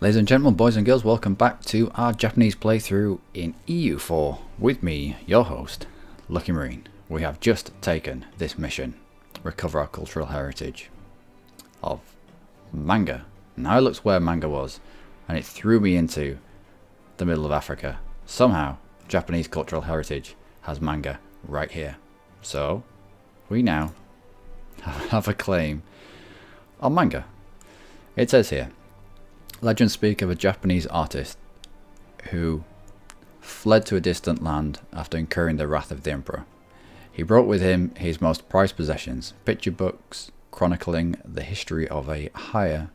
Ladies and gentlemen, boys and girls, welcome back to our Japanese playthrough in EU4 with me, your host, Lucky Marine. We have just taken this mission, recover our cultural heritage of manga. Now I looked where manga was and it threw me into the middle of Africa. Somehow, Japanese cultural heritage has manga right here. So, we now have a claim on manga. It says here, legends speak of a Japanese artist who fled to a distant land after incurring the wrath of the emperor. He brought with him his most prized possessions, picture books chronicling the history of a higher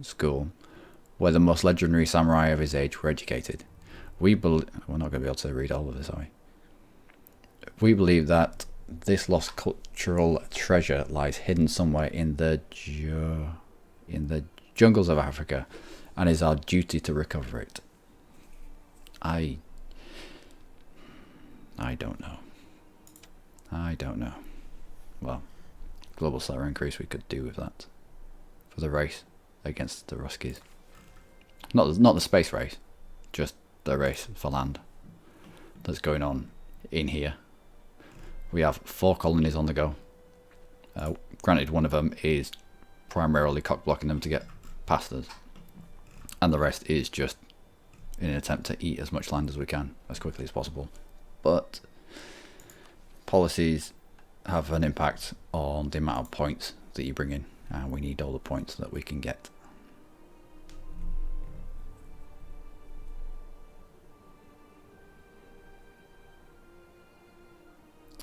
school where the most legendary samurai of his age were educated. We're not going to be able to read all of this, are we? We believe that this lost cultural treasure lies hidden somewhere in the jungles of Africa, and it's our duty to recover it. I don't know. I don't know. Well, global salary increase we could do with that for the race against the Ruskies. Not the space race, just the race for land that's going on in here. We have 4 colonies on the go. Granted, one of them is primarily cock blocking them to get past us, and the rest is just in an attempt to eat as much land as we can as quickly as possible. But policies have an impact on the amount of points that you bring in, and we need all the points that we can get.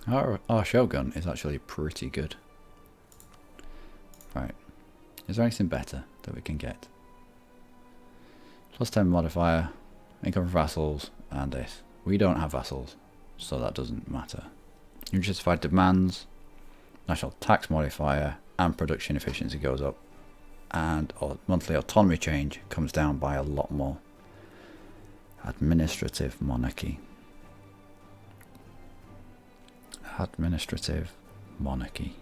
Our Shogun is actually pretty good. Right, is there anything better that we can get? Plus 10 modifier, income from vassals, and this. We don't have vassals, so that doesn't matter. Unjustified demands, national tax modifier, and production efficiency goes up. And monthly autonomy change comes down by a lot more. Administrative monarchy. Administrative monarchy.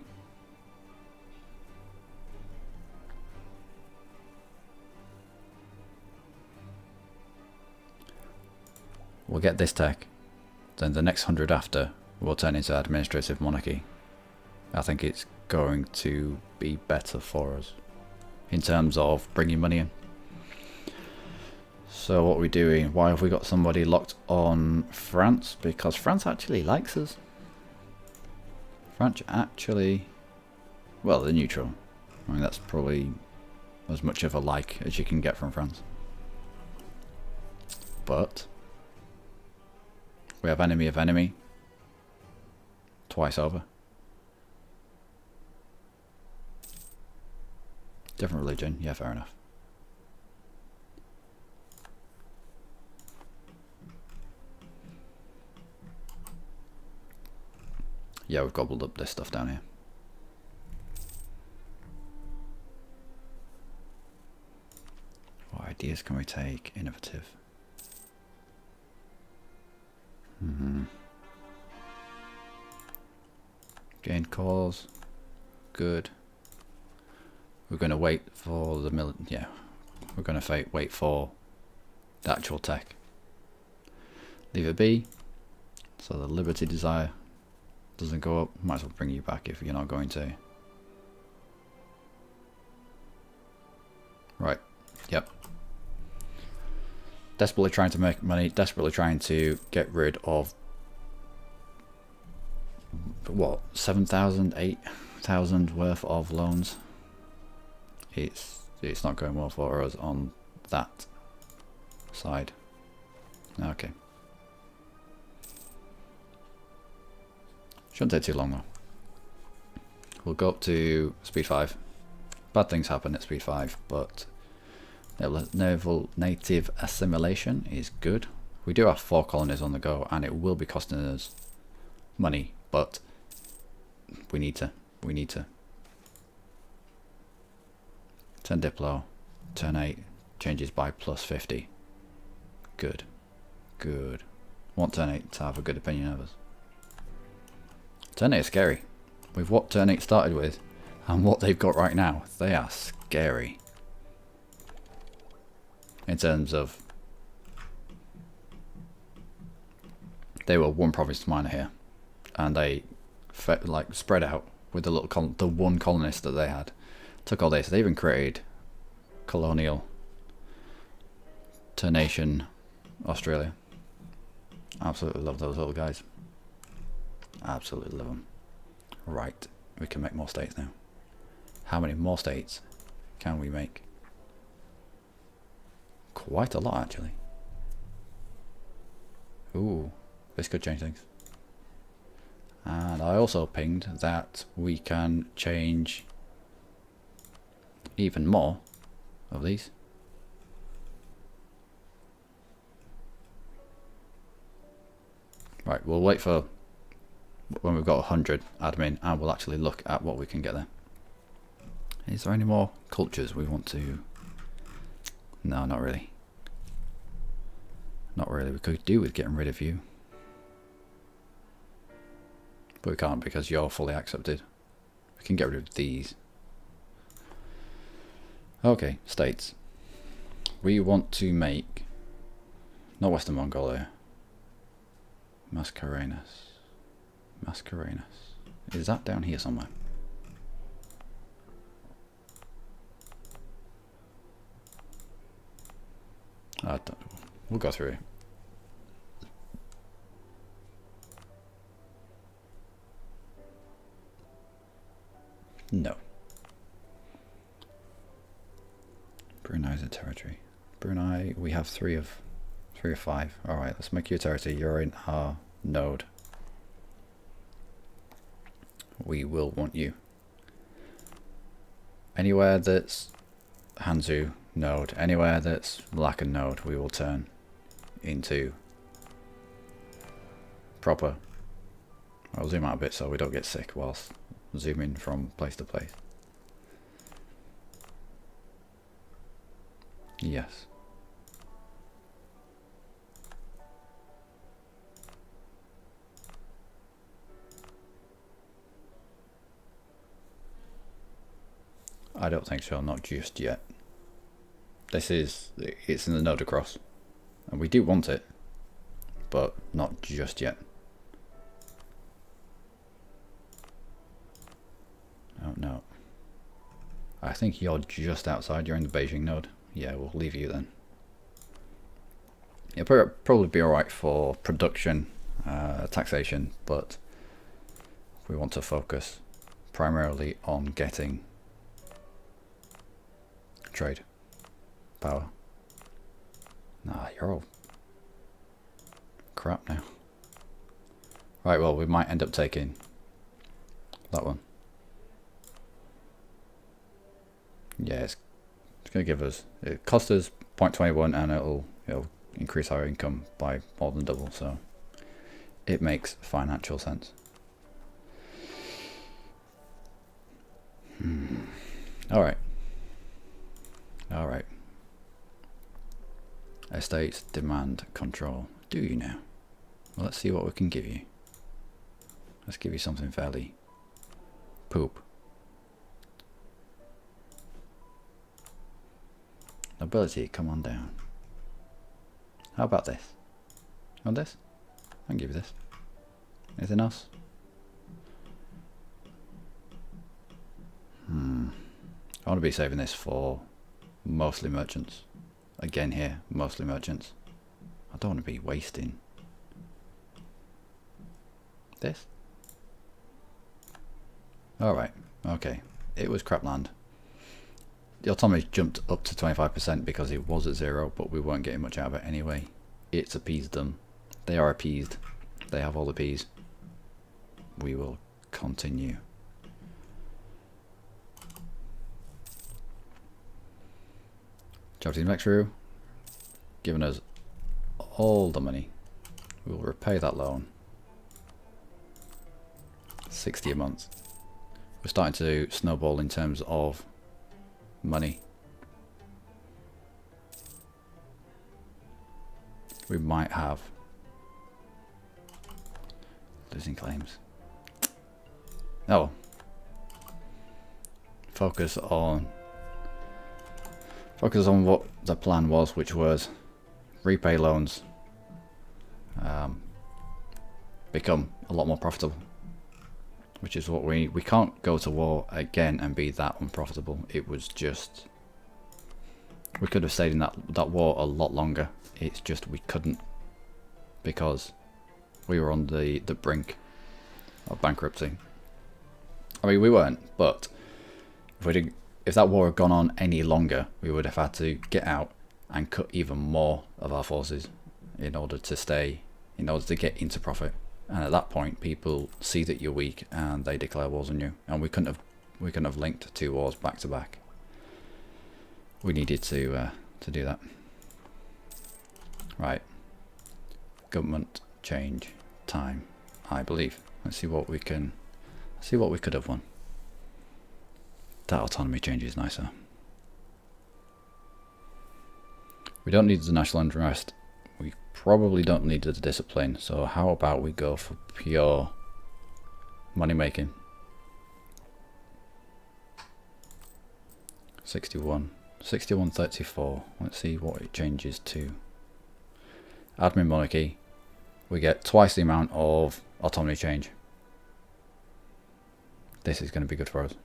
We'll get this tech, then the next 100 after will turn into administrative monarchy. I think it's going to be better for us in terms of bringing money in. So what are we doing? Why have we got somebody locked on France? Because France actually likes us. France actually, well, they're neutral. I mean, that's probably as much of a like as you can get from France. But we have enemy of enemy twice over. Different religion, yeah, fair enough. Yeah, we've gobbled up this stuff down here. What ideas can we take? Innovative. Gain cause. Good. We're going to wait for the yeah, we're going to wait for the actual tech. Leave it be. So the liberty desire doesn't go up. Might as well bring you back if you're not going to. Right. Yep. Desperately trying to make money. Desperately trying to get rid of what, 7,000, 8,000 worth of loans. It's not going well for us on that side. Okay. Shouldn't take too long though. We'll go up to speed 5. Bad things happen at speed 5, but native assimilation is good. We do have 4 colonies on the go, and it will be costing us money, but we need to. 10 Diplo, turn 8, changes by plus 50. Good. Good. Want turn 8 to have a good opinion of us. Turn 8 is scary. With what turn 8 started with, and what they've got right now, they are scary. in terms of they were one province minor here, and they like spread out with the little the one colonist that they had. Took all this. They even created colonial to nation Australia. Absolutely love those little guys. Absolutely love them. Right, we can make more states now. How many more states can we make? Quite a lot, actually. Ooh, this could change things. And I also pinged that we can change even more of these. Right, we'll wait for when we've got 100 admin and we'll actually look at what we can get there. Is there any more cultures we want to... No, not really. Not really. We could do with getting rid of you. But we can't because you're fully accepted. We can get rid of these. Okay, states. We want to make... Not Western Mongolia. Mascarenhas. Mascarenhas. Is that down here somewhere? We'll go through it. No. Brunei's a territory. Brunei, we have three of 5. Alright, let's make you a territory. You're in our node. We will want you. Anywhere that's Hanzu node, anywhere that's Malaccan node, we will turn into proper. I'll zoom out a bit so we don't get sick whilst zooming from place to place. Yes. I don't think so, not just yet. It's in the node across, and we do want it, but not just yet. Oh no. I think you're just outside, you're in the Beijing node. Yeah, we'll leave you then. It'll probably be alright for production, taxation, but we want to focus primarily on getting trade power. Nah, you're all crap now. Right, well, we might end up taking that one. Yeah, it's going to give us, it costs us 0.21 and it'll increase our income by more than double, so it makes financial sense. Alright. Alright. Estates demand control. Do you now? Well, let's see what we can give you. Let's give you something fairly poop. Nobility, come on down. How about this? You want this? I can give you this. Anything else? I want to be saving this for mostly merchants. Again here, mostly merchants. I don't want to be wasting this. Alright, okay. It was crap land. The autonomy jumped up to 25% because it was at 0, but we weren't getting much out of it anyway. It's appeased them. They are appeased. They have all the peas. We will continue. Japanese Max through, giving us all the money. We will repay that loan. 60 a month. We're starting to snowball in terms of money. We might have losing claims. Oh, focus on focus on what the plan was, which was repay loans, become a lot more profitable, which is what we can't go to war again and be that unprofitable. It was just, we could have stayed in that war a lot longer. It's just we couldn't, because we were on the brink of bankruptcy. I mean, we weren't, but if that war had gone on any longer, we would have had to get out and cut even more of our forces in order to get into profit. And at that point, people see that you're weak and they declare wars on you. And we couldn't have linked 2 wars back to back. We needed to do that. Right. Government change time, I believe. Let's see what we could have won. That autonomy change is nicer. We don't need the national unrest. We probably don't need the discipline. So how about we go for pure money making? 61.34. Let's see what it changes to. Admin monarchy. We get twice the amount of autonomy change. This is going to be good for us.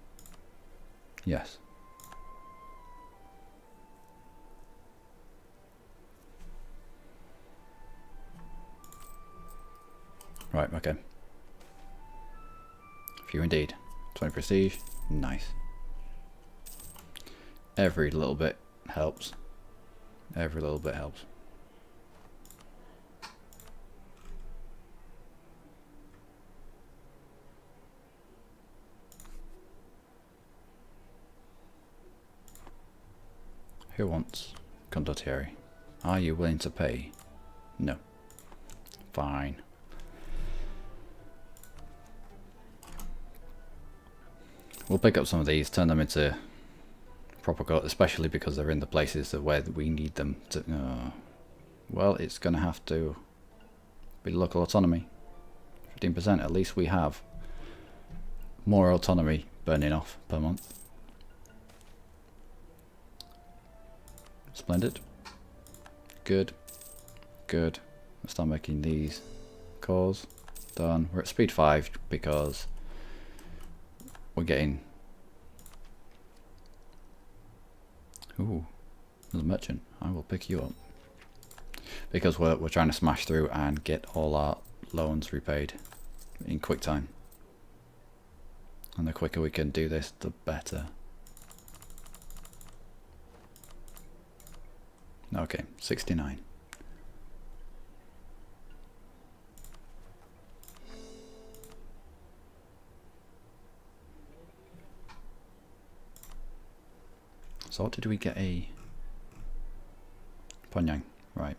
Yes. Right, okay. Few indeed. 20 prestige. Nice. Every little bit helps. Every little bit helps. Who wants condottieri? Are you willing to pay? No. Fine. We'll pick up some of these, turn them into proper court, especially because they're in the places where we need them to. Well, it's going to have to be local autonomy. 15%. At least we have more autonomy burning off per month. Splendid. Good. Good. Let's start making these cores. Done. We're at speed 5 because we're getting... Ooh, there's a merchant. I will pick you up. Because we're trying to smash through and get all our loans repaid in quick time. And the quicker we can do this, the better. Okay, 69. So what did we get? A Pyongyang, right.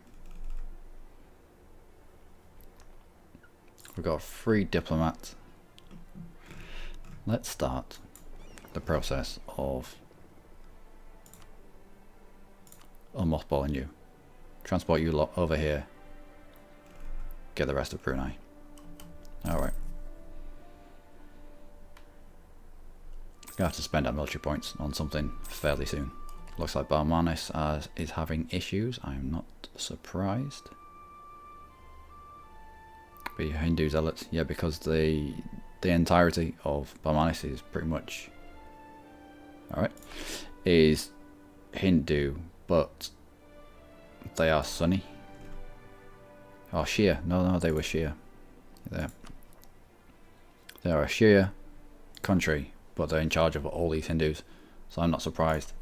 We've got 3 diplomats. Let's start the process of mothballing you. Transport you lot over here. Get the rest of Brunei. Alright. Gonna have to spend our military points on something fairly soon. Looks like Barmanis is having issues. I'm not surprised. Be Hindu zealots, yeah, because the entirety of Barmanis is pretty much alright. Is Hindu, but they are Sunni. Oh, Shia. No, they were Shia. They are a Shia country, but they're in charge of all these Hindus. So I'm not surprised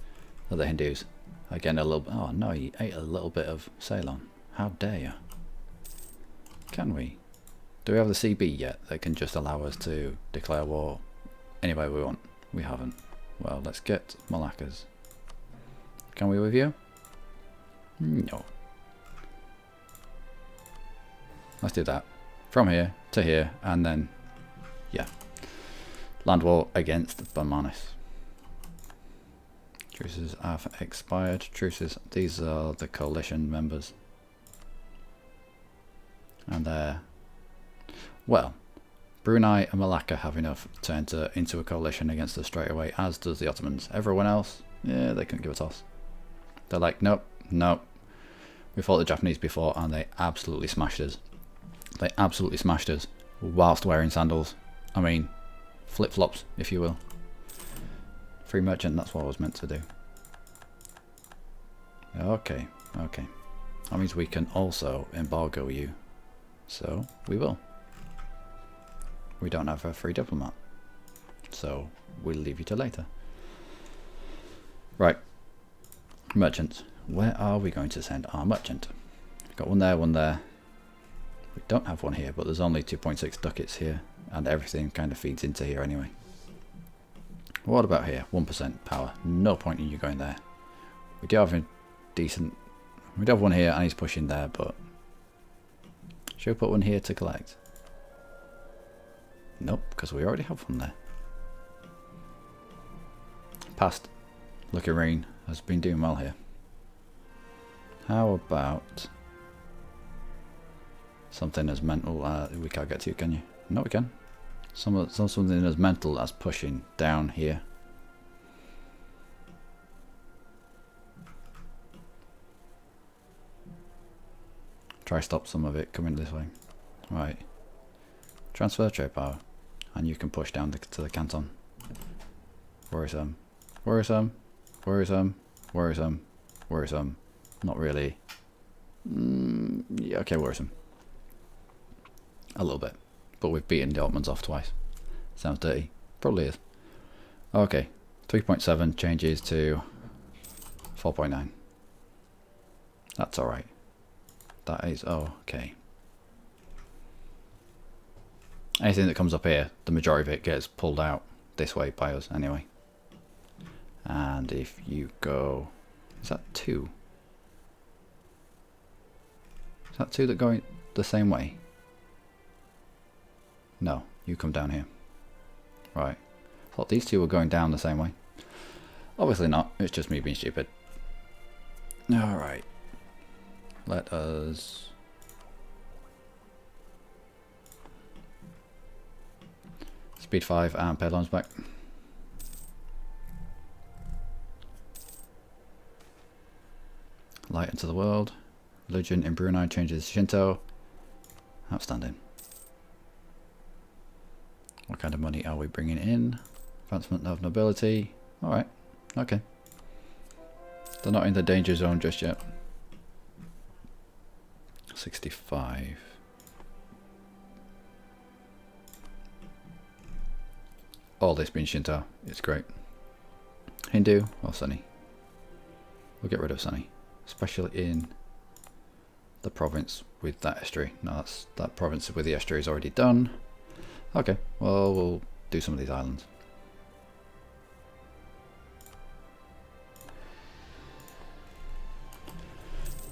that the Hindus are getting a little bit... Oh no, you ate a little bit of Ceylon. How dare you? Can we? Do we have the CB yet that can just allow us to declare war any way we want? We haven't. Well, let's get Malaccas. Can we with you? No. Let's do that. From here to here, and then, yeah. Land war against Barmanis. Truces have expired. Truces, these are the coalition members. And they're... Well, Brunei and Malacca have enough to enter into a coalition against us straight away, as does the Ottomans. Everyone else, yeah, they couldn't give a toss. They're like, nope, nope. We fought the Japanese before and they absolutely smashed us. They absolutely smashed us whilst wearing sandals. I mean, flip-flops, if you will. Free merchant, that's what I was meant to do. Okay, okay. That means we can also embargo you. So, we will. We don't have a free diplomat. So, we'll leave you till later. Right. Merchants. Where are we going to send our merchant? Got one there, one there. We don't have one here, but there's only 2.6 ducats here. And everything kind of feeds into here anyway. What about here? 1% power. No point in you going there. We do have a decent... We do have one here and he's pushing there, but... Should we put one here to collect? Nope, because we already have one there. Past. Lucky Rain has been doing well here. How about... something as mental... we can't get to, can you? No, we can. Something as mental as pushing down here. Try stop some of it coming this way. Right. Transfer trade power. And you can push down to the canton. Worrisome. Worrisome. Worrisome. Worrisome. Worrisome. Not really. Yeah, okay, worrisome. A little bit. But we've beaten the Ottomans off twice. Sounds dirty. Probably is. Okay. 3.7 changes to 4.9. That's alright. That is okay. Anything that comes up here, the majority of it gets pulled out this way by us anyway. And if you go... Is that 2? Is that 2 that going the same way? No, you come down here. Right. Thought these 2 were going down the same way. Obviously not, it's just me being stupid. Alright. Let us... Speed 5 and pay loans back. Light into the world. Religion in Brunei changes to Shinto. Outstanding. What kind of money are we bringing in? Advancement of nobility. Alright, okay. They're not in the danger zone just yet. 65. All this being Shinto, it's great. Hindu or Sunni? We'll get rid of Sunni. Especially in the province with that estuary. No, that province with the estuary is already done. Okay, well, we'll do some of these islands.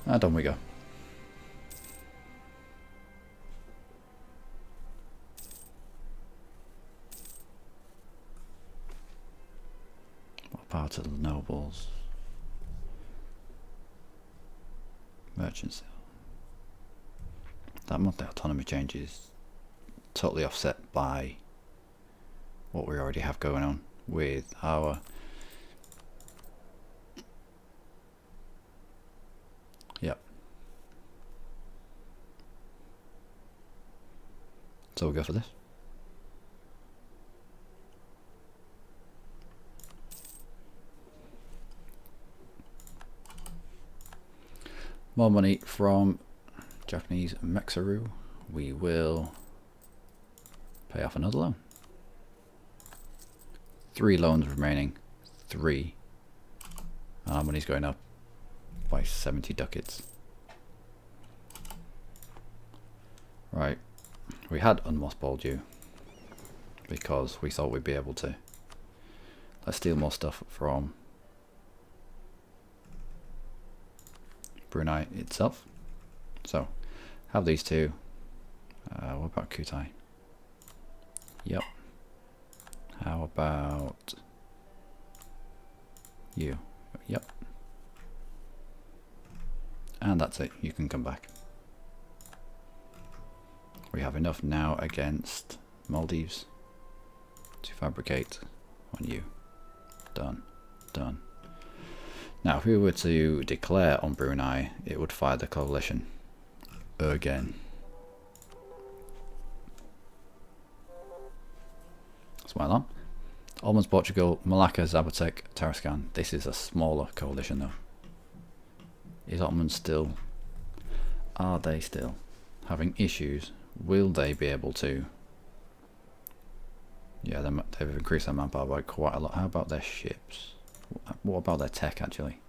And on we go. What part of the nobles? Merchants. That monthly autonomy change is totally offset by what we already have going on with our so we'll go for this. More money from Japanese Mexaru. We will pay off another loan. 3 loans remaining. 3. Our money's going up by 70 ducats. Right. We had unmothballed you because we thought we'd be able to. Let's steal more stuff from Brunei itself. So, have these 2. What about Kutai? Yep. How about you? Yep. And that's it. You can come back. We have enough now against Maldives to fabricate on you. Done. Done. Now, if we were to declare on Brunei, it would fire the coalition again. That's my alarm. Almonds, Portugal, Malacca, Zapotec, Tarascan. This is a smaller coalition though. Is Ottoman still... Are they still having issues? Will they be able to... Yeah, they've increased their manpower by quite a lot. How about their ships? What about their tech actually?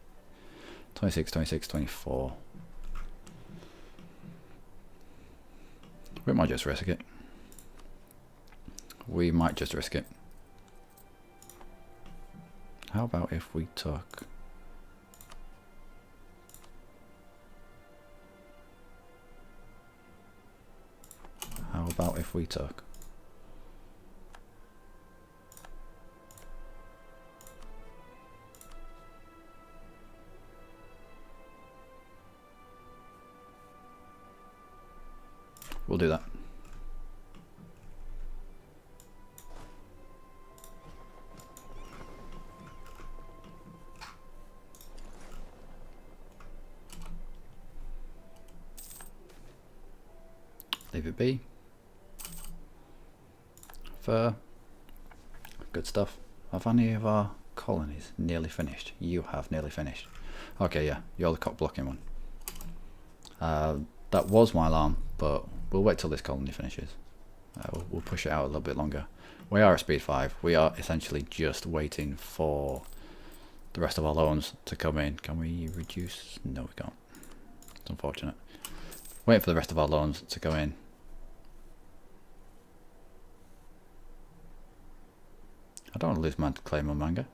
26, 26, 24. We might just risk it. We might just risk it. How about if we took... How about if we took... We'll do that. Leave it be. Fur. Good stuff. Have any of our colonies nearly finished? You have nearly finished. Okay, yeah, you're the cock blocking one. That was my alarm, but we'll wait till this colony finishes. We'll push it out a little bit longer. We are at speed 5. We are essentially just waiting for the rest of our loans to come in. Can we reduce? No, we can't. It's unfortunate. Waiting for the rest of our loans to go in. I don't want to lose my claim on manga.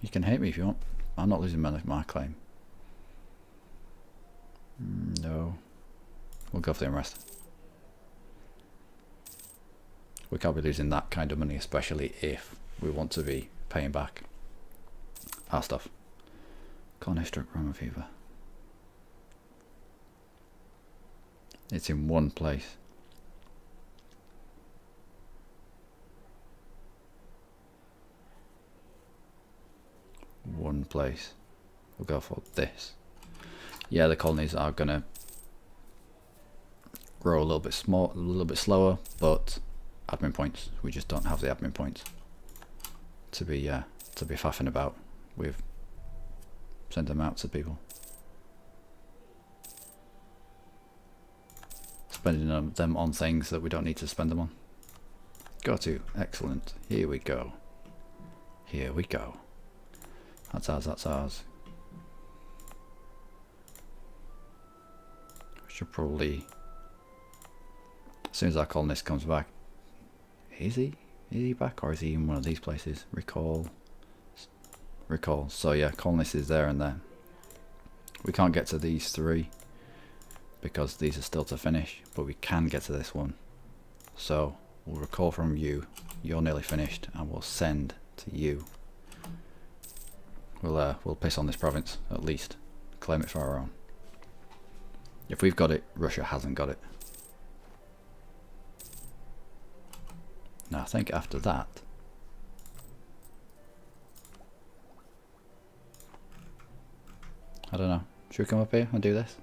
You can hate me if you want. I'm not losing my claim. No. We'll go for the unrest. We can't be losing that kind of money, especially if we want to be paying back our stuff. Colony struck Roma fever. It's in one place. One place. We'll go for this. Yeah, the colonies are gonna grow a little bit slower, but admin points. We just don't have the admin points to be faffing about with. Send them out to people. Spending them on things that we don't need to spend them on. Go to. Excellent. Here we go. Here we go. That's ours, that's ours. We should probably... As soon as our colonist comes back... Is he? Is he back, or is he in one of these places? Recall. Recall. So yeah, colonist is there and there. We can't get to these 3 because these are still to finish, but we can get to this one. So we'll recall from you. You're nearly finished, and we'll send to you. We'll piss on this province at least. Claim it for our own. If we've got it, Russia hasn't got it. Now I think after that, I don't know. Should we come up here and do this?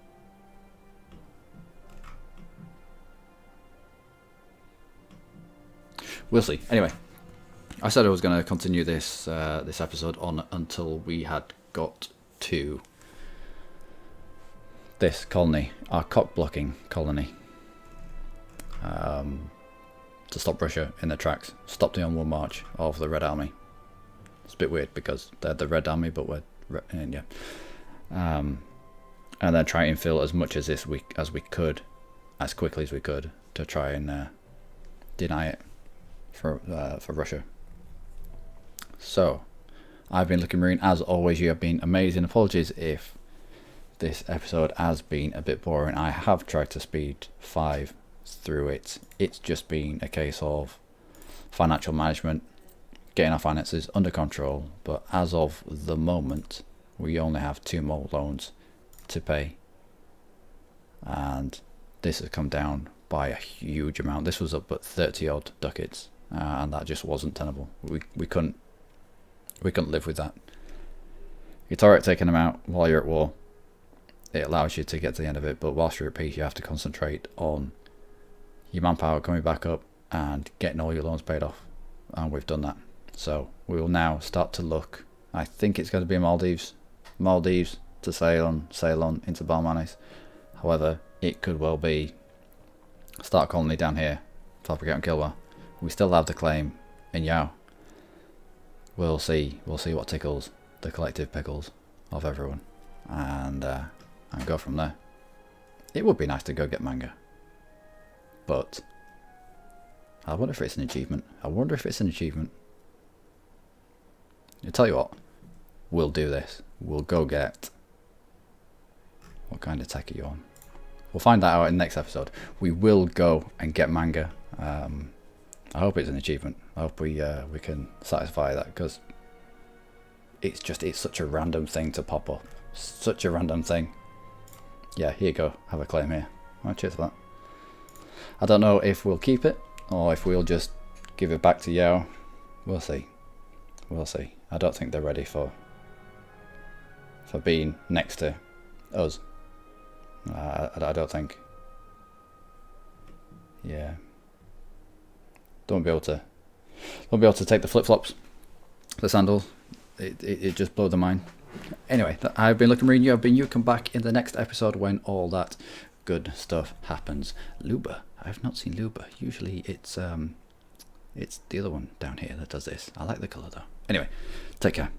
We'll see. Anyway, I said I was going to continue this this episode on until we had got to this colony, our cock blocking colony, to stop Russia in their tracks, stop the onward march of the Red Army. It's a bit weird because they're the Red Army, but we're in India. And then try and fill as much as as we could, as quickly as we could, to try and deny it for Russia. So, I've been Lucky Marine. As always, you have been amazing. Apologies if this episode has been a bit boring. I have tried to speed 5 through it. It's just been a case of financial management, getting our finances under control. But as of the moment, we only have 2 more loans to pay. And this has come down by a huge amount. This was up at 30 odd ducats, and that just wasn't tenable. We couldn't live with that. It's alright taking them out while you're at war. It allows you to get to the end of it, but whilst you're at peace, you have to concentrate on your manpower coming back up and getting all your loans paid off. And we've done that. So we will now start to look. I think it's going to be Maldives to sail on into Balmanis. However, it could well be start a colony down here, fabricate on Kilwa. We still have the claim in Yao. We'll see what tickles the collective pickles of everyone, and go from there. It would be nice to go get manga, but I wonder if it's an achievement. I'll tell you what, we'll do this. We'll go get... What kind of tech are you on? We'll find that out in the next episode. We will go and get manga. I hope it's an achievement. I hope we can satisfy that, because it's such a random thing to pop up. Such a random thing. Yeah, here you go. Have a claim here. Well, cheers for that. I don't know if we'll keep it or if we'll just give it back to Yao. We'll see. We'll see. I don't think they're ready for being next to us. I don't think. Yeah. Don't be able to take the flip-flops, the sandals. It just blows the mind. Anyway, I've been Lucky Marine. You have been you. Come back in the next episode when all that good stuff happens. Luba. I've not seen Luba. Usually it's the other one down here that does this. I like the colour though. Anyway, take care.